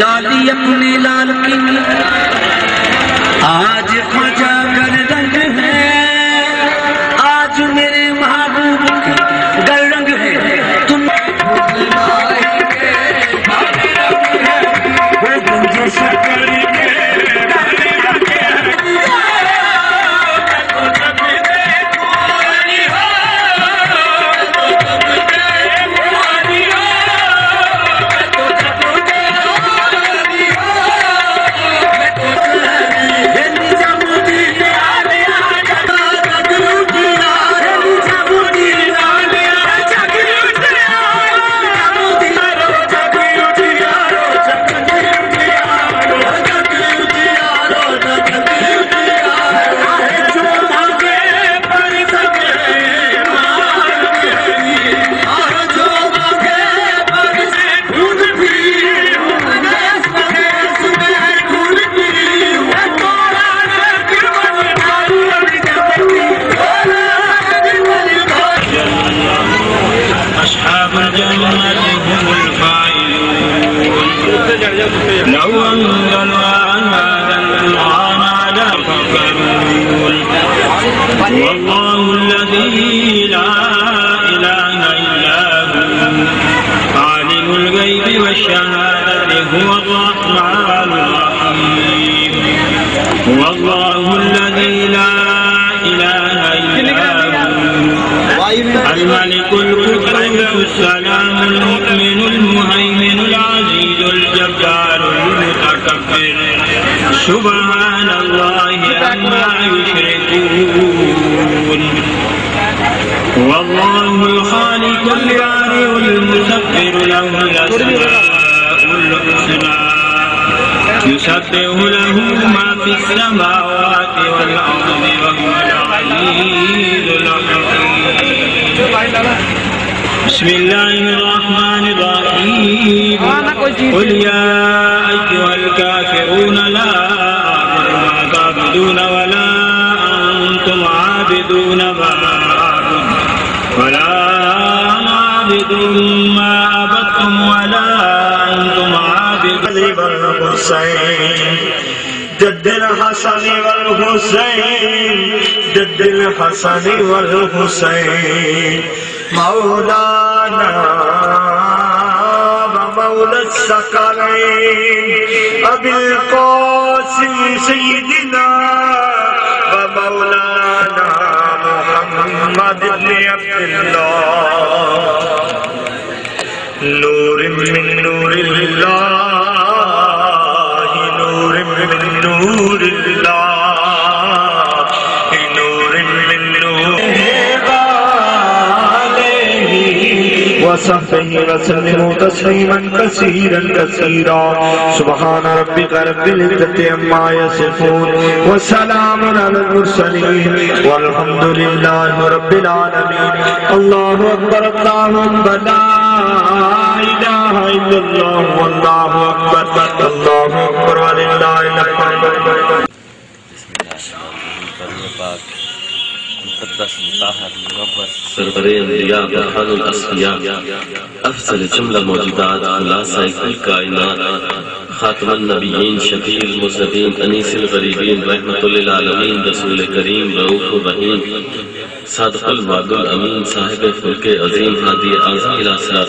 लाली अपने लाल की आज ख्वाजा गर रंग है, आज मेरे महबूब की गर रंग है। तुम والله الذي لا إله إلا هو عالم الغيب والشهادة هو الرحمن الرحيم. والله الذي لا إله إلا هو الملك القدوس السلام المؤمن المهيمن العزيز الجبار المتكبر سبحان الله عما يشركون. والله الخالق البارئ المسخر له الأسماء الحسنى يسبح له ما في السماوات والأرض وهو العزيز الحكيم. بسم الله الرحمن الرحيم. قل يا أيها الكافرون لا أعبد ما تعبدون ولا أنتم عابدون ما أعبد ولا أنا عابد ما عبدتم ولا أنتم عابدون. والحسين جد الحسن والحسين جد الحسن والحسين مولانا ومولى الثقلين أبي القاسم سيدنا ومولانا محمد بن عبد الله نور من نور الله نور من نور الله نور من نور وصحبه وسلم تسليما كثيرا كثيرا. سبحان ربك رب العزة عما يصفون وسلام على المرسلين والحمد لله رب العالمين. الله أكبر الله أكبر لا إله إلا الله والله أكبر الله أكبر ولله الحمد. सरवरे अंबिया बरहानुल अस्फिया अफजल जुमला मौजूदात खुलासा कुल कायनात खातमुन नबिय्यीन शफीउल मुज़निबीन अनीसुल गरीबीन रहमतुल लिल आलमीन रसूल करीम रऊफुर रहीम सादिकुल वादुल अमीन साहिब फुल्के अजीम हादी आज़म इला